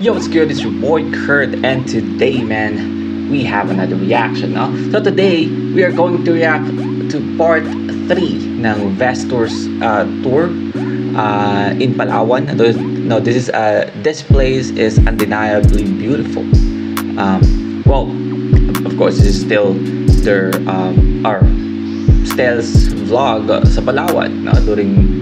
Yo, what's good? It's your boy Kurt, and today, man, we have another reaction, no? So today, we are going to react to part 3 ng Vestor's tour in Palawan. No, this place is undeniably beautiful. Well, of course, this is still our Stel's vlog sa Palawan, no? During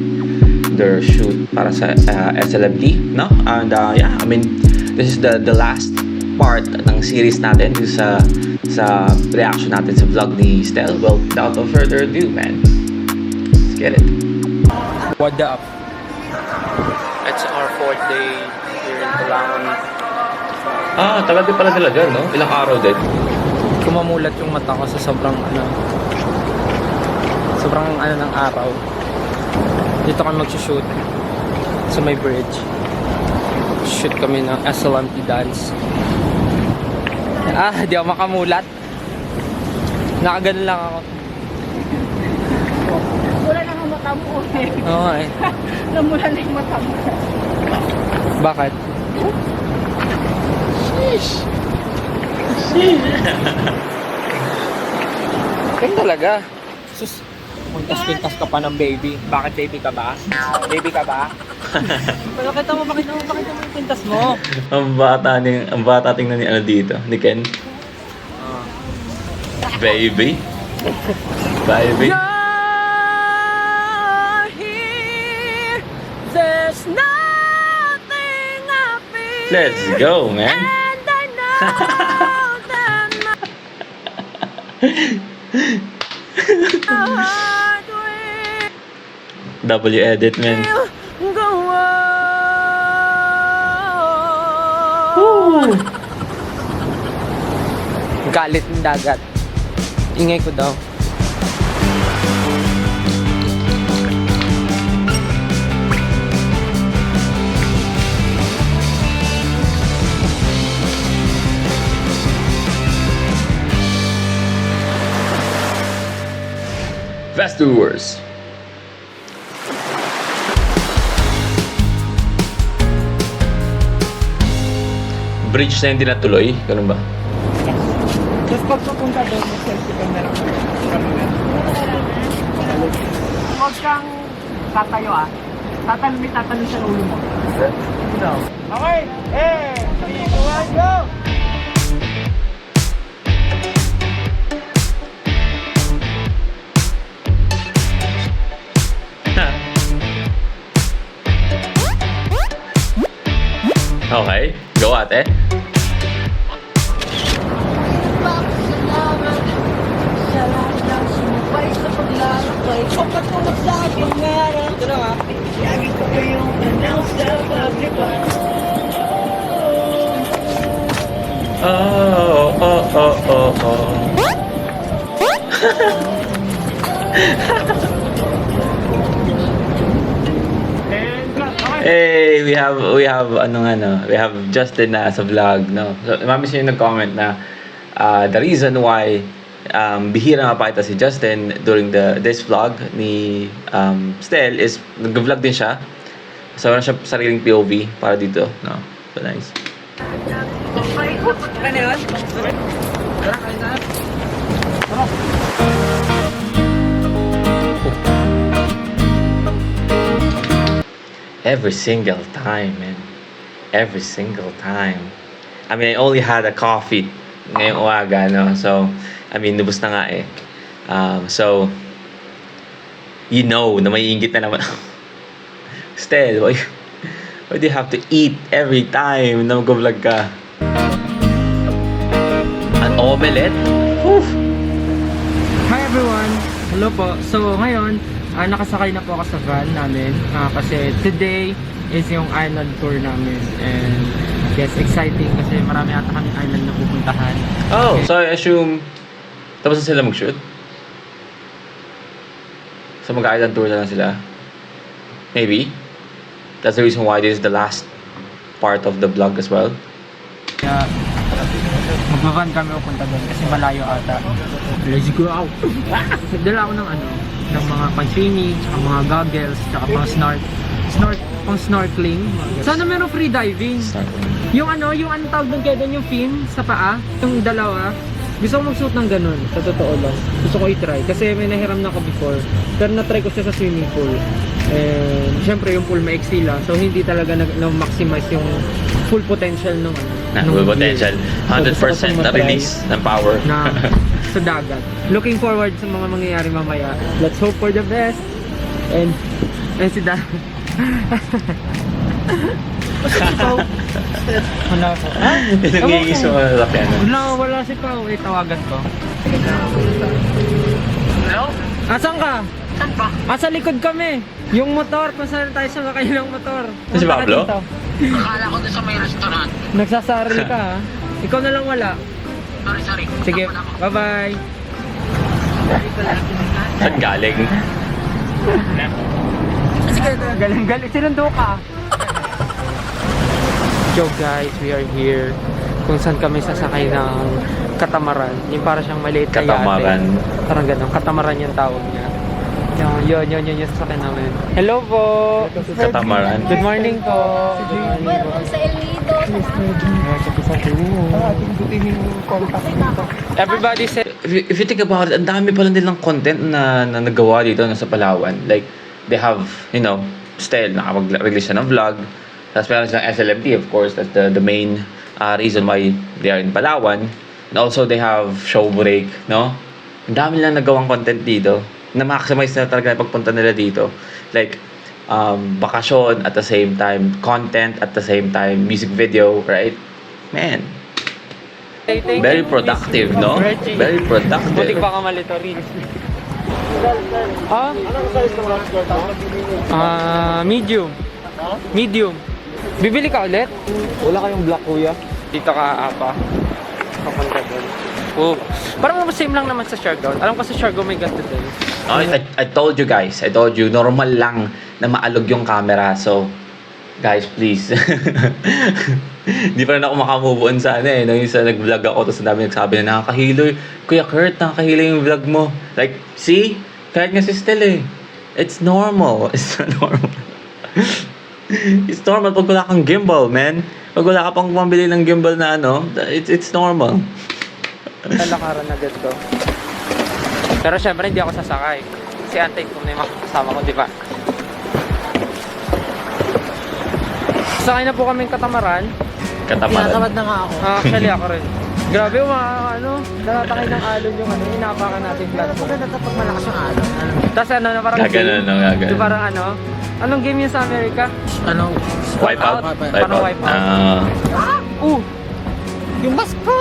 their shoot para sa SLMT, no? And yeah, I mean, this is the last part ng series natin sa reaction natin sa vlog ni Stel. Well, without no further ado, man, let's get it. What up? It's our 4th day here in Palawan. Tagal din pala nila dyan, no? Ilang araw din. Kumamulat yung mata ko sa sobrang ng araw. Dito kami mag-shoot sa may bridge. Shoot kami ng SLMT dance. Di ako makamulat. Nakaganon lang ako. Wala na ang mata mo eh. Oo eh. Namula na yung mata mo. Bakit? Sheesh! Ganun talaga. Sus, pintas-pintas ka pa ng baby. Bakit baby ka ba? Baby ka ba? Pakita mo yung pintas mo. Ang bata tingnan ni ano dito, ni Ken. Baby. Baby. You're here. There's nothing I feel. Let's go, man. And I know that my heart will W edit, man. go Woo! on. Galit ng dagat. Ingay ko daw. Vestor's. Bridge na hindi natuloy, ganun ba? Tapos pag pupunta doon, mag-selfie ka na lang. Huwag kang tatayo tatalon sa ulo mo. Okay, 3, 2, 1, go! Okay, go ate. Hey, we have we have Justin na sa vlog, no. So, mami siya yung nag-comment na the reason why bihira mapakita si Justin during this vlog ni Stel is nag-vlog din siya. So, wala siya sariling POV para dito, no. So, nice. Ano yun? Every single time, man. Every single time. I mean, I only had a coffee ngayong umaga, no? So, I mean, nubos na nga eh. So, you know na may inggit na naman. Stel, why do you have to eat every time na mag-vlog ka? An omelette? Whew. Hi everyone! Hello po. So ngayon, nakasakay na po ako sa van namin kasi today is yung island tour namin and yes, exciting kasi marami ata kaming island na pupuntahan. Oh, okay. so I assume tapos na sila mag-shoot? So mag-island tour na lang sila? Maybe? That's the reason why this is the last part of the vlog as well? Kaya magbaban kami pupunta doon kasi malayo ata. Let's go out! Nagdala ako ng ng mga pansini, tsaka mga goggles, tsaka mga snort. pang snorkeling. Sana meron free diving. Yung anong tawag doon kayo doon, yung fin sa paa, yung dalawa. Gusto ko magsuot ng ganun, sa totoo lang. Gusto ko i-try, kasi may nahiram na ako before. Pero na-try ko siya sa swimming pool. And syempre yung pool maiksi lang, so hindi talaga na-maximize yung full potential ng Full potential. 100% na release ng power. na sa dagat. Looking forward sa mga mangyayari mamaya. Let's hope for the best. And si Dan. Wala po. Nangingis mo na lakyan. Wala si Pao. Tawagan ko. Hello? Asan ka? Saan pa? Sa likod kami. Yung motor, kung saan tayo sumakay ng motor. Si Punta ka Pablo? dito. Akala ko doon sa may restaurant. Nagsasarili ka ha. Ikaw na lang wala. Sorry. Sige, Ako na ako. bye-bye. Saan galing? Sige, galing. Sinundo ka. So guys, we are here. Kung saan kami sasakay ng katamaran. Yung para siyang maliit na yate. Katamaran. Parang ganun. Katamaran yung tawag niya. Yun yung sasakay namin. Hello po! Katamaran. Good morning po. Meron sa El Nido, sa Everybody say, If you think about it, ang dami pala nilang content na nagawa dito sa Palawan. Like, they have, still, nakapag-release siya ng vlog. Tapos meron silang SLMT, of course. That's the main reason why they are in Palawan. And also, they have show break, no? Ang dami nilang nagawang content dito. Na-maximize na talaga yung pagpunta nila dito. Like, bakasyon at the same time, content at the same time, music video, right? Man, very productive, no? Very Butik productive. pa ka malito rin. Medium. Medium. Bibili ka ulit? Wala kayong black, kuya? Dito ka, apa. Papunta doon. Oh. Parang same lang naman sa Siargao. Alam ko sa Siargao may ganito din. I told you guys, normal lang na maalog yung camera. So, guys, please. Di pa rin ako makamove on sa yung sa nag-vlog ako, tapos ang dami nagsabi na nakakahilo. Kuya Kurt, nakakahilo yung vlog mo. Like, see? Kahit nga si Stel It's normal. It's normal. It's normal pag wala kang gimbal, man. Pag wala ka pang pambili ng gimbal na it's normal. Talakaran na dito. Pero syempre hindi ako sasakay. Si antay ko na yung makakasama ko, di ba? Sakay na po kaming katamaran. Katamaran. na nga ako. Actually ako rin. Grabe, natatakay ng alon yung inaapakan natin vlog. Maganda kapag malakas yung alon. Tapos na parang Gaganon, no, gaganon. Di parang anong game yun sa Amerika? Ano? Wipeout? Parang wipeout. Yung mask ko!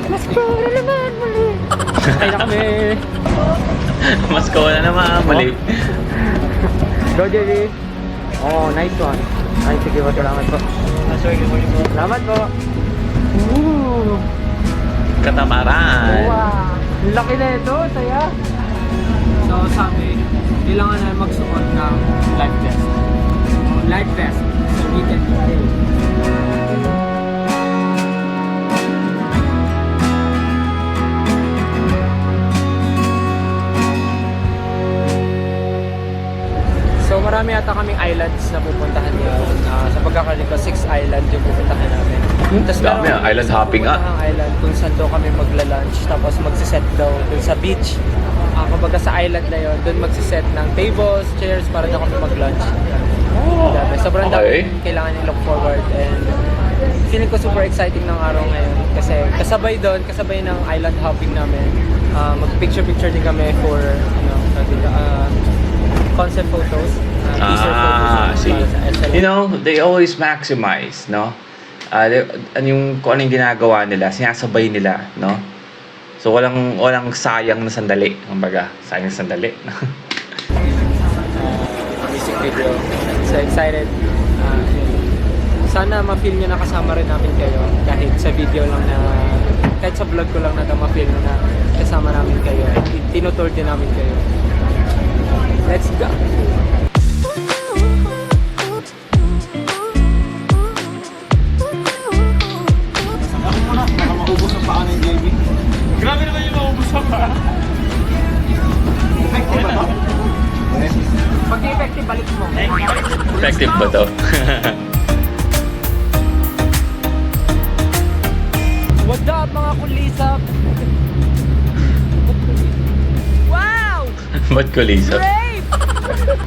Mask ko! Ano naman? Mali! Sakay na kami. Mas ko na naman, mali. Go, JB. Oh, nice one. Ay, sige po, salamat po. Salamat po. Ooh. Katamaran. Wow. Laki na ito, saya. So, sabi, kailangan na magsuot ng life vest. Life vest. So, we can do it. So marami ata kaming islands na pupuntahan ngayon. Sa pagkakaling ko, 6 island yung pupuntahan namin. Tapos Dami, island hopping, pupuntahang island kung saan daw kami magla-lunch. Tapos magsiset daw dun sa beach. Kumbaga sa island na yun, dun magsiset ng tables, chairs para daw kami mag-lunch. Dami. Sobrang Okay. dami kailangan i-look forward. And feeling ko super exciting ng araw ngayon. Kasi kasabay ng island hopping namin. Mag-picture-picture din kami for concept photos, teaser photos See. para sa SLM. They always maximize, no? Kung ano yung ginagawa nila, sinasabay nila, no? So, walang sayang na sandali. Kumbaga, sayang na sandali. Music video. So excited. Sana ma-feel nyo na kasama rin namin kayo. Kahit sa video lang kahit sa vlog ko lang na ma-feel nyo na kasama namin kayo. At tinutour din namin kayo. Let's go! Ako muna, baka maubos ang paa ng JB. Grabe naman yung maubos ang paa. Effective ba ito? Pag di effective, balik mo. Effective ba to? What's up mga kulisap? Wow! Ba't kulisap? Great!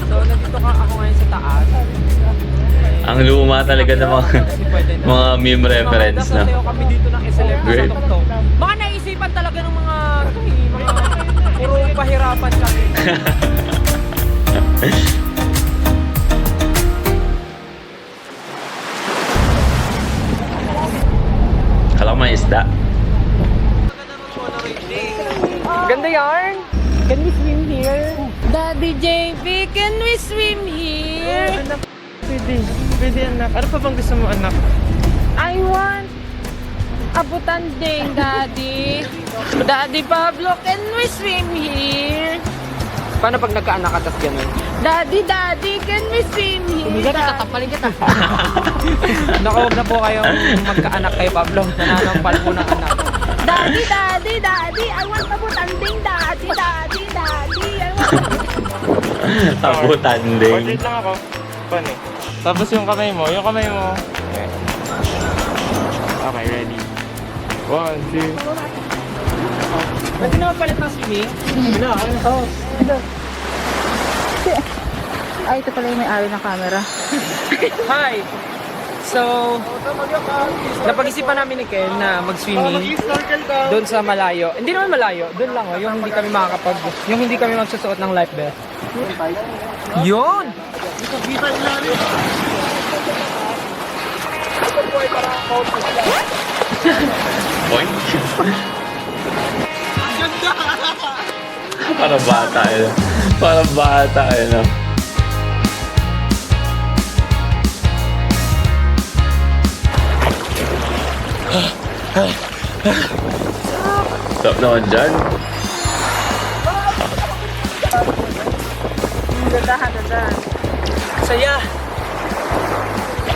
So nandito ako ngayon sa taas. Ang luma talaga ng mga meme reference na. Nagsasayaw kami dito ng SLM sa Great. tuktok. Mga naisipan talaga ng mga puro pahirapan kami. Kala ko may isda. Ganda yarn! Can we swim here? Daddy JP, can we swim here? Anak, pwede anak. Ano pa bang gusto mo anak? I want a butanding, Daddy. Daddy Pablo, can we swim here? Paano pag nagkaanak ka tapos ganun? Daddy, can we swim here? Hindi ka tatampalin kita. Naku, huwag na po kayong magkaanak kay Pablo. Nananampal po ng anak. Daddy, I want a butanding, Daddy. I want Abutan din. Portrait lang ako. Paano? Tapos yung kamay mo. Okay, ready. 1, 2. Pwede naman palit ng swimming? Ay, ito pala yung may-ari ng camera. Hi! So, napag-isipan namin ni Ken na mag-swimming doon sa malayo. Hindi naman malayo, doon lang yung hindi kami magsusuot ng life vest. Yun! Oink. Para bata yun. Para bata yun. Stop naman dyan. Saya!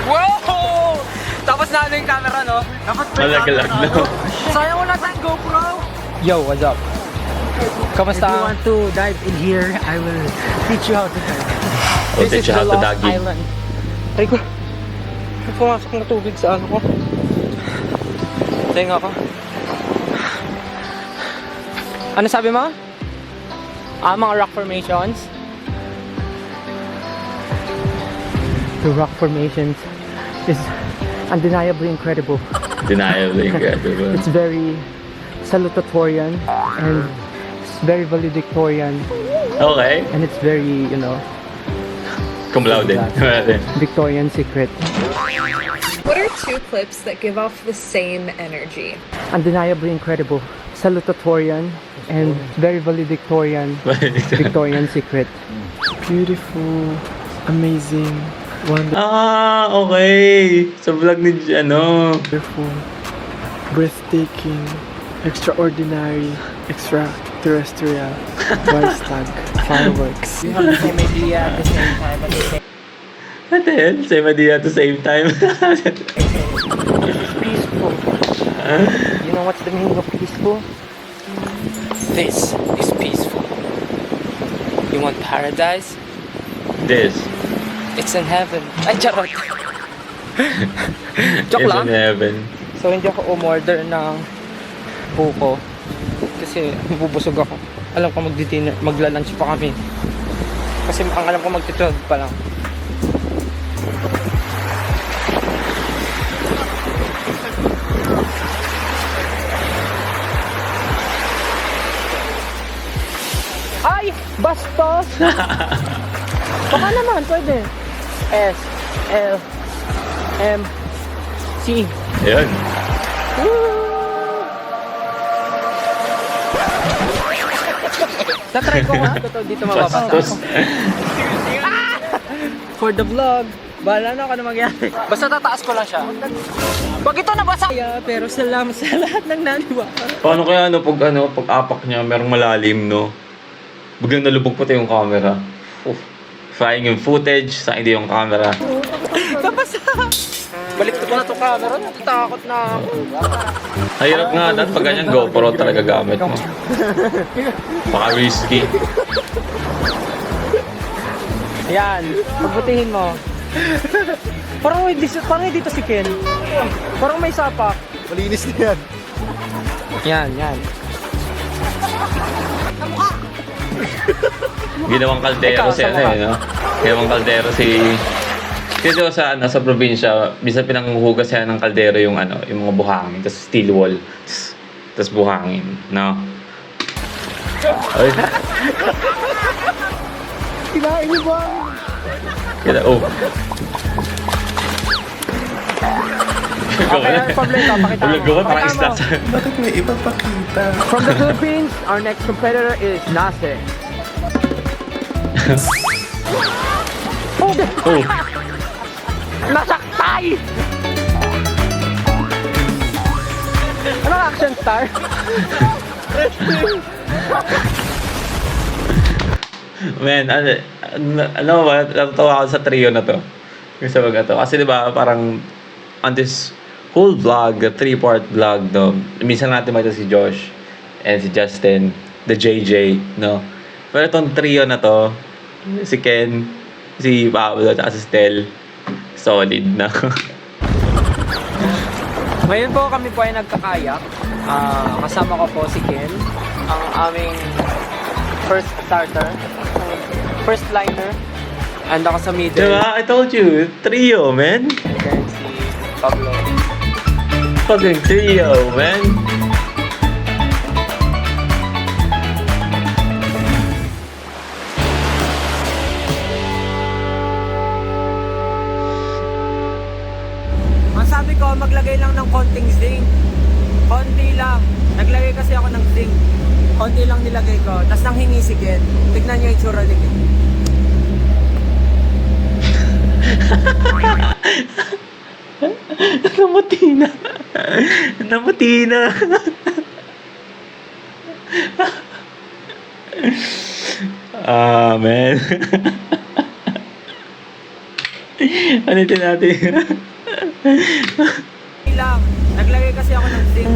Wow! Tapos na yung camera, no? Malagalag na. Sayang wala tayong GoPro! Yo, what's up? Kamusta? If you want to dive in here, I will teach you how to dive. I'll teach you how to Lost doggy. Island. Ay ko. May pumasok na tubig sa ano ko. Tenga ko. Ano sabi mo? Mga rock formations. The rock formations is undeniably incredible. Deniably incredible. It's very salutatorian and it's very valedictorian Okay. and it's very, Cum laude. Victorian secret. What are two clips that give off the same energy? Undeniably incredible. Salutatorian and very valedictorian Victorian secret. Beautiful, amazing, Okay. Sa vlog ni wonderful, breathtaking, extraordinary, extraterrestrial, Wisestag, fireworks. You have the same idea at the same time. What the hell? Same idea at the same time. Peaceful. You know what's the meaning of peaceful? This is peaceful. You want paradise? This. It's in heaven. Ay, charot. Joke Is lang. in heaven. So, hindi ako umorder ng buko. Kasi bubusog ako. Alam ko magla-lunch pa kami. Kasi ang alam ko magti-12 pa lang. Ay! Bastos! Baka naman, pwede. S, L, M, C. Ayun. Natry ko nga. Totoo dito mababasa Bastos. ako. For the vlog. Bahala na ako na mangyari. Basta tataas ko lang siya. Pag ito nabasa. Pero salamat sa lahat ng naniwala. Paano kaya pag apak niya, merong malalim, no? Biglang nalubog pati yung camera. Frying yung footage, sa hindi yung camera. Nabasa! Balik ko na ito camera. Natatakot na ako. Mahirap nga, dahil pag ganyan GoPro talaga gamit mo. Baka risky. Yan. Pagbutihin mo. Parang dito si Ken. Parang may sapak. Malinis na yan. Yan. Ginawang kaldero Ikaw, si sa ano mukha. eh, no? Ginawang kaldero si... Kasi diba sa probinsya, bisa pinanghuhugas siya ng kaldero yung yung mga buhangin, tapos steel wall, tapos buhangin, no? Ay. Kinain niyo ba? Oh. Okay, Pablito, pakita mo. Gawa parang Pakita isda mo. sa... Bakit may ipapakita? From the Philippines, our next competitor is Nase. Oh. Nasaktay! Anong action star? Man, ano ba? Natatawa ako sa trio na to. Yung sa mga to. Kasi diba, parang on this whole vlog, the 3-part vlog, no? Minsan natin makita si Josh and si Justin, the JJ, no? Pero itong trio na to, si Ken, si Pablo, at si Stel, solid na. Ngayon po kami po ay nagkakayak. Kasama ko po si Ken, ang aming first starter, first liner. And ako sa middle. Diba? I told you, trio, man. And then si Pablo. Fucking trio, man. Ang sabi ko, maglagay lang ng konting zinc. Konti lang. Naglagay kasi ako ng zinc. Konti lang nilagay ko. Tapos nang hingi si Ken. Tignan niyo yung itsura ni Ken. Namuti na. Namuti na. Man. Anitin natin. Konti lang. Naglagay kasi ako ng zinc.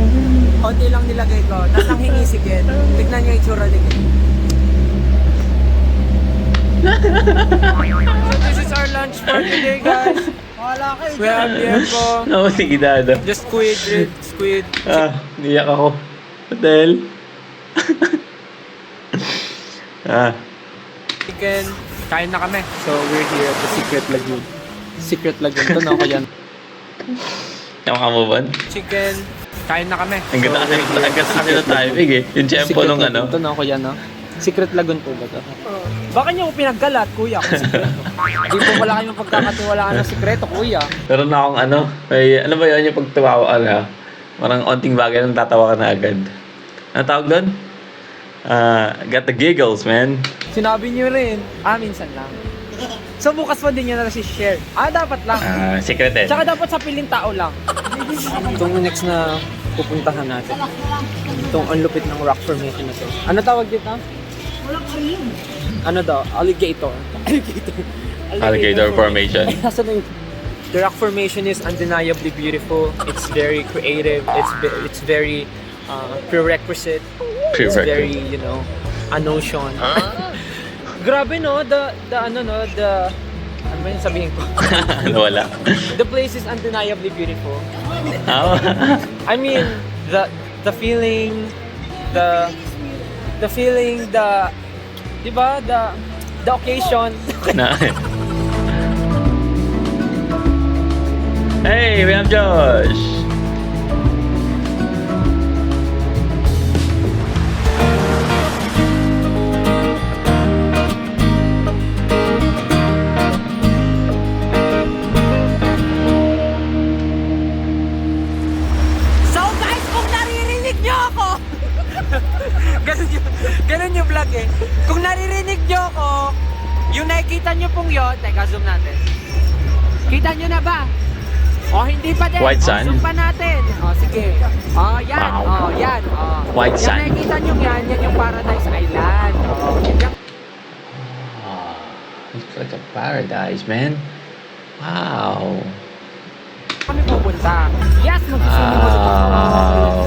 Konti lang nilagay ko. Tapos nang hingi si Ken. Tignan niyo yung itsura ni Ken. So this is our lunch for today, guys. We have Diego. Namuti gidado. Just squid. Niyak ako. Hotel. Chicken. Kain na kami. So we're here at the Secret Lagoon. Secret Lagoon. Ito na ako yan. Yung move on. Chicken. Kain na kami. Ang ganda kasi ng timing eh. Yung tempo Secret nung Lagoon. Ito na ako yan, no? Secret Lagoon po ba ito? Baka niyo ko pinaggalat, kuya, kung sikreto. Hindi po pala kayo pagkakatiwalaan ng sikreto, kuya. Meron na akong may, ano ba yun yung pagtawa parang onting bagay nang tatawa ka na agad. Ano tawag doon? Got the giggles, man. Sinabi niyo rin, minsan lang. So bukas pa din niya na share. Dapat lang. Secret eh. Tsaka dapat sa piling tao lang. Itong next na pupuntahan natin. Itong ang lupit ng rock formation na to. Ano tawag dito? Ano daw? Alligator. Alligator formation. The rock formation is undeniably beautiful. It's very creative. It's very prerequisite. It's very, a notion. Grabe no, ano ba yung sabihin ko? Wala. The place is undeniably beautiful. Oh. I mean, the feeling, diba? The occasion. Hey, we have Josh. So guys, kung naririnig nyo ako, ganun yung vlog eh. Kung naririnig nyo ako, yung nakikita nyo pong yun, teka zoom natin. Kita nyo na ba? O hindi pa din. White sand? Zoom pa natin. O sige. O yan. Wow. O yan. O. White Yung sand. nakikita nyo yan yung Paradise Island. O. Yan. Looks like a paradise, man. Wow. Kami pupunta. Yes, magsusundo mo sa Wow.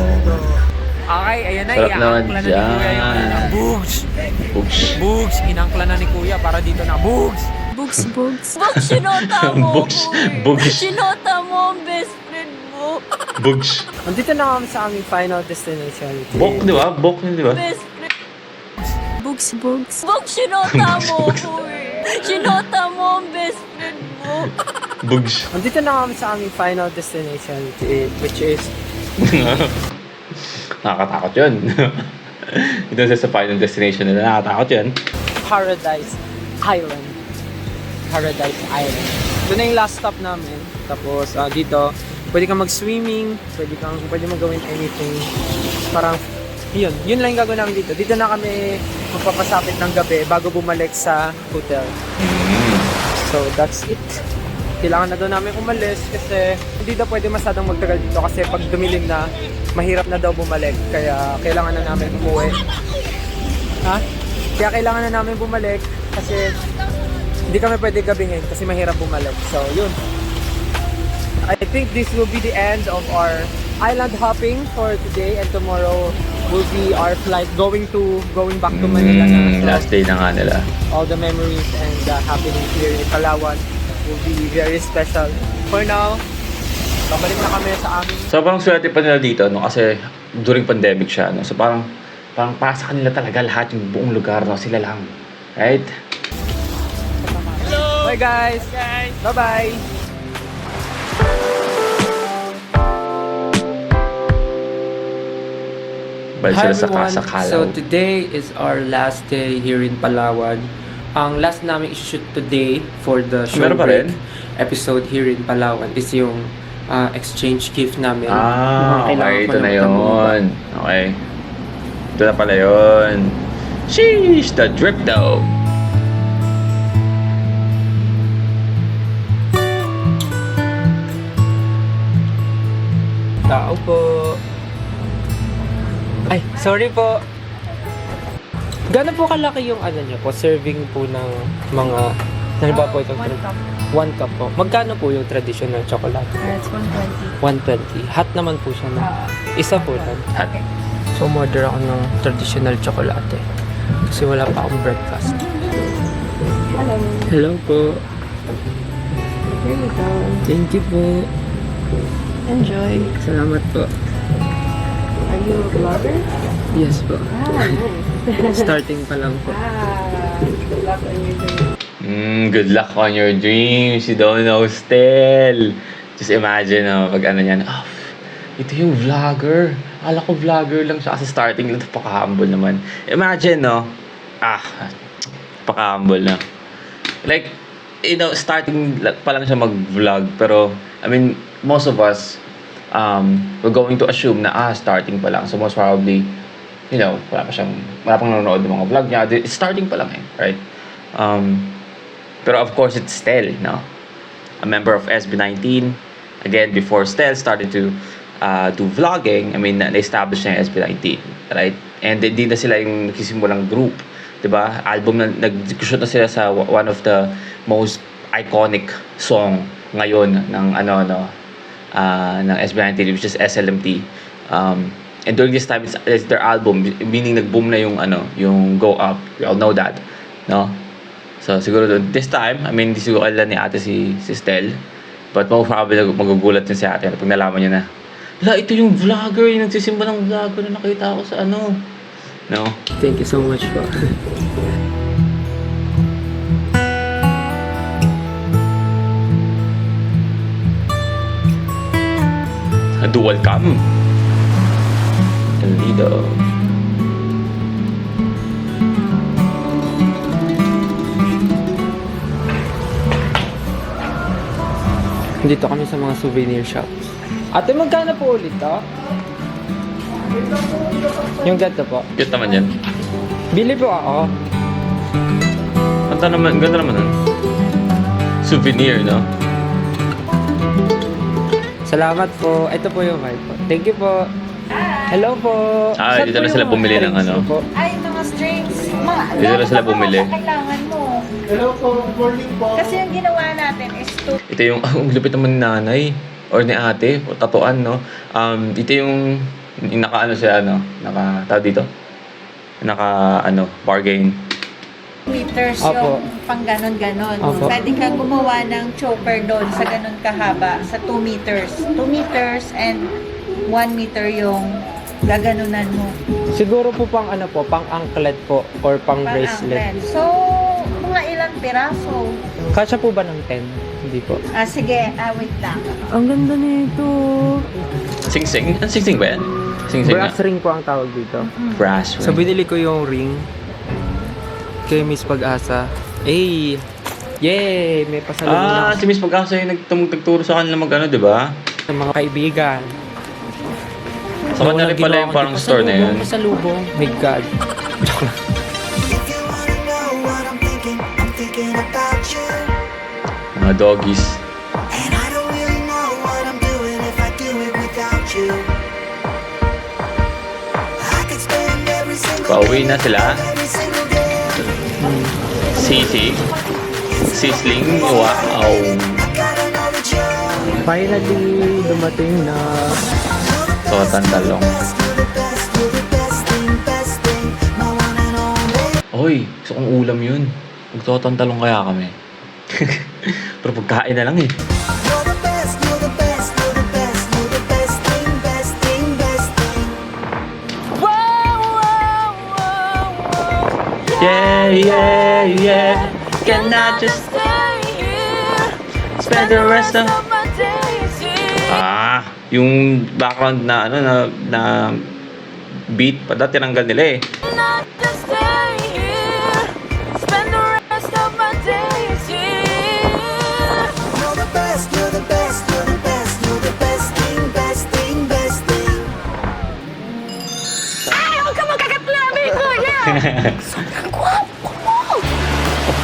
Okay, ayan na. Sarap naman Iangkla na ni Kuya yung dyan. Bugs. Oops. Bugs. Inangkla na ni Kuya para dito na. Bugs. Bugs. Bugs, sinota mo Bugs. ko eh. Bugs. Sinota mo ang best friend mo. Bugs. Andito na kami sa aming final destination. Bok, di ba? Bok, di ba? Best friend. Bugs. Bugs, sinota mo ko eh. Sinota mo ang best friend mo. Bugs. Andito na kami sa aming final destination, which is Nakakatakot yun. Ito sa final destination nila. Nakakatakot yun. Paradise Island. Paradise Island. Doon na yung last stop namin. Tapos dito, pwede kang mag-swimming, pwede mo gawin anything. Parang, yun lang yung gagawin namin dito. Dito na kami magpapasapit ng gabi bago bumalik sa hotel. So, that's it. Kailangan na daw namin umalis kasi hindi daw pwede masadang magtagal dito kasi pag dumilim na, mahirap na daw bumalik. Kaya kailangan na namin umuwi. Ha? Kaya kailangan na namin bumalik kasi hindi kami pwede gabihin kasi mahirap bumalik. So, yun. I think this will be the end of our island hopping for today, and tomorrow will be our flight going back to Manila na. So, Last day na nga nila. all the memories and happenings here in Palawan will be very special. For now, babalik na kami sa aming So parang swerte pa nila dito, no? Kasi during pandemic siya, no? So parang para sa kanila talaga lahat yung buong lugar, no? Sila lang. Right? Bye guys! Bye-bye! Balik Hi sila everyone! sa Kalaw. So today is our last day here in Palawan. Ang last namin i-shoot today for the show Meron pa break rin? episode here in Palawan is yung exchange gift namin. Ah, Mga kailangan okay. ko Ito na lang bumaba. yun. Okay. Ito na pala yun. Sheesh! The drip though. Tao po. Ay, sorry po. Gano'n po kalaki yung ano nyo po, serving po ng mga, ano ba po itong one cup po. Magkano po yung traditional chocolate? That's 120. 120. Hot naman po siya na. Isa po lang. Hot. So, order ako ng traditional chocolate. Kasi wala pa akong breakfast. Hello. Hello po. Here you go. Thank you po. Enjoy. Salamat po. Are you a vlogger? Yes po. Ah, nice. Starting pa lang po. Good luck on your day. Good luck on your dreams. You don't know still. Just imagine, pag ano yan, ito yung vlogger. Akala ko vlogger lang siya kasi starting lang. Paka-humble naman. Imagine, paka-humble na. Like, starting pa lang siya mag-vlog. Pero, I mean, most of us, we're going to assume na, starting pa lang. So, most probably, wala pang nanonood ng mga vlog niya. It's starting pa lang right? Pero of course, it's Stel, no? A member of SB19. Again, before Stel started to do vlogging, I mean, na-establish niya yung SB19, right? And hindi na sila yung nagsisimulang group, diba? Album na, nag-shoot na sila sa one of the most iconic song ngayon ng ng SB19, which is SLMT. And during this time, it's their album, meaning nag-boom na yung Go Up. We all know that, no? So siguro this time, I mean, hindi siguro alam ni ate si Stel, but most probably magugulat din si ate pag nalaman niya na, ito yung vlogger, yung nagsisimba ng vlogger na nakita ko sa no? Thank you so much po. A dual cam. Lido. Dito kami sa mga souvenir shops. Ate, magkano po ulit to? Yung ganito po. Cute naman yan. Bili po ako. Ganda naman nun. Souvenir, no? Salamat po. Ito po yung card po. Thank you po. Hello po. Saan Dito po na sila yung bumili ng strings niyo po? Ay, mga strings. Dito na sila bumili. Kailangan mo. Hello po, good morning po. Kasi yung ginawa natin is to Ito yung, ang lupit naman ni nanay. Or ni ate. O tatuan, no? Ito yung naka-ano siya, tawag dito? Bargain. meters Opo. yung pang ganon-ganon. Opo. Pwede ka gumawa ng choker doon sa ganon kahaba, sa 2 meters. 2 meters and 1 meter yung gaganunan mo. Siguro po pang ano po, pang anklet po or pang bracelet. Pang-anklet. So, mga ilang piraso. Kasya po ba ng 10? Hindi po. Sige, wait lang. Ang ganda nito. Sing-sing? Ano sing-sing ba yan? Sing-sing nga. Brass ring po ang tawag dito. Brass So, ring. binili ko yung ring kay Miss Pag-asa. Yay! May pasalubong Si Miss Pag-asa yung nagturo sa kanila mag-ano, di ba? sa mga kaibigan. Sa kanya rin pala yung parang store na yun. Pasalubong. My God. Mga doggies. Pauwi na sila. Sisig. Sisling. Wow. Finally, dumating na. Totan talong. Hoy, gusto kong ulam yun. Magtotan talong kaya kami. Pero pagkain na lang eh. Yeah. Can I just spend the rest of yung background na ano na beat pa dati tinanggal nila eh.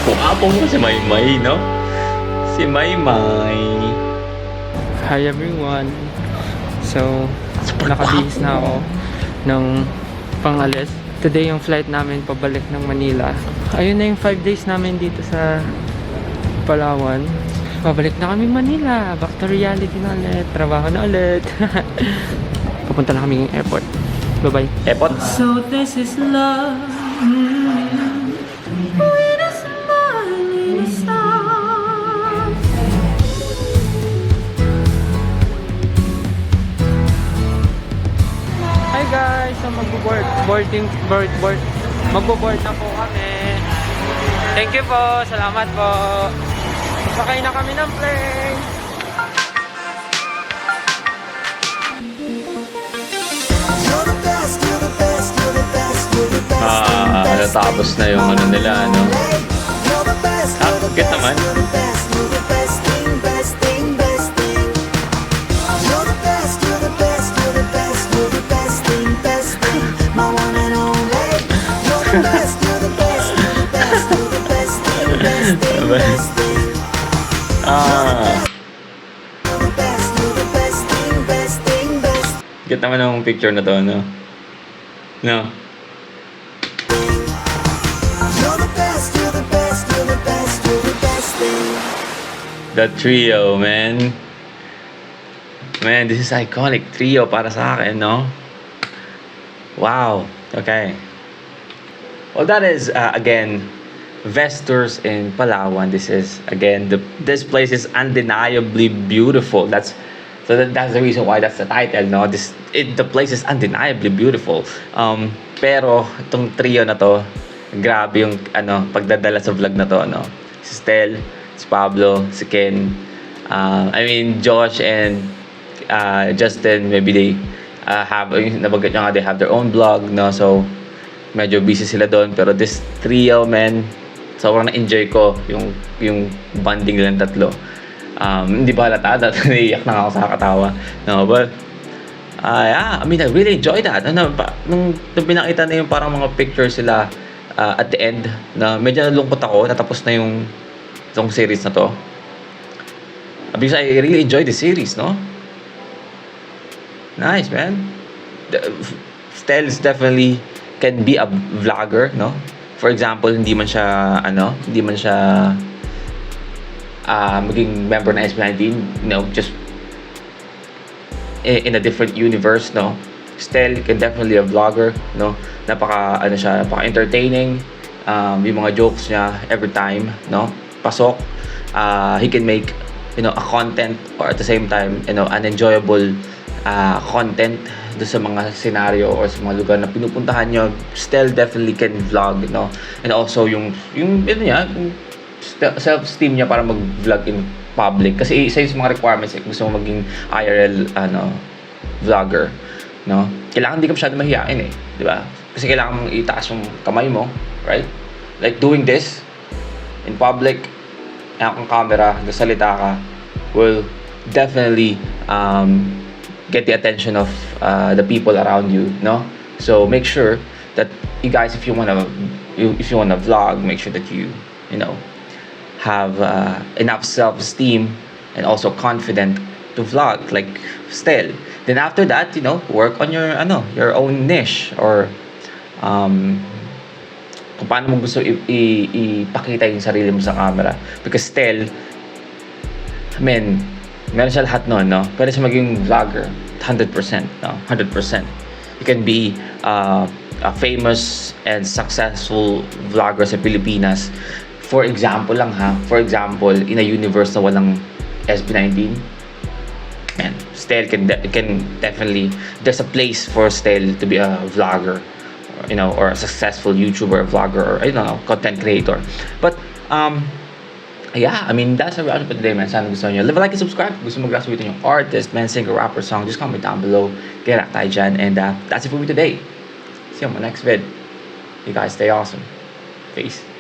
Guwapo mo si Maymay, no? Si Maymay. Hi everyone. So, nakabihis na ako ng pangalis. Today yung flight namin pabalik ng Manila. Ayun na yung 5 days namin dito sa Palawan. Pabalik na kami Manila. Back to reality na ulit. Trabaho na ulit. Papunta na kami ng airport. Bye-bye. Epot. So this is love. Hi guys! So magbo-board magbo-board na po kami. Thank you po. Salamat po. Sakay na kami ng plane. Natapos na yung ano nila, ano? Good naman. Get naman ang picture na to, no? No? The trio, man. Man, this is iconic trio para sa akin, no? Wow. Okay. Well, that is, again, Vestors in Palawan. This is, again, this place is undeniably beautiful. That's the reason why that's the title, no? The place is undeniably beautiful. Pero, itong trio na to, grabe yung, pagdadala sa vlog na to, no? Si Stel, si Pablo, si Ken, Josh and Justin, maybe they nabanggit nyo nga, they have their own blog, no? So, medyo busy sila doon. Pero this trio, man, sobrang na-enjoy ko yung bonding nilang tatlo. Hindi ba halata? Naiiyak na ako sa katawa. No, but, I really enjoyed that. Nung pinakita na yung parang mga pictures sila at the end, na medyo nalungkot ako, natapos na itong series na to. Because I really enjoyed the series, no? Nice, man. Stels definitely can be a vlogger, no? For example, hindi man siya maging member ng SB19, just in a different universe, no? Stel can definitely a vlogger, no? Napaka entertaining. yung mga jokes niya every time, no? Pasok. He can make, a content, or at the same time, an enjoyable content do sa mga scenario or sa mga lugar na pinupuntahan nyo. Still definitely can vlog, and also yung self-esteem niya para mag-vlog in public, kasi isa yung mga requirements, gusto mo maging IRL vlogger, kailangan hindi ka masyado mahihain, di ba? Kasi kailangan mong itaas yung kamay mo, right? Like doing this in public, ang camera, nagsalita ka, will definitely get the attention of the people around you, So make sure that you guys, if you wanna vlog, make sure that you have enough self-esteem and also confident to vlog like Stel. Then after that, work on your own niche, or kung paano mo gusto ipakita yung sarili mo sa camera. Because Stel, meron siya lahat nun, pwede siya maging vlogger 100%, 100%. You can be a famous and successful vlogger sa Pilipinas. For example lang in a universe na walang SB19, man, Stel can definitely, there's a place for Stel to be a vlogger, or a successful YouTuber, vlogger, or content creator. But yeah, that's a wrap for today, man. Sana gusto nyo. Leave a like and subscribe. Gusto mo mag-react with yung artist, man, singer, rapper, song, just comment down below. Get tayo dyan. And that's it for me today. See you on my next vid. You guys stay awesome. Peace.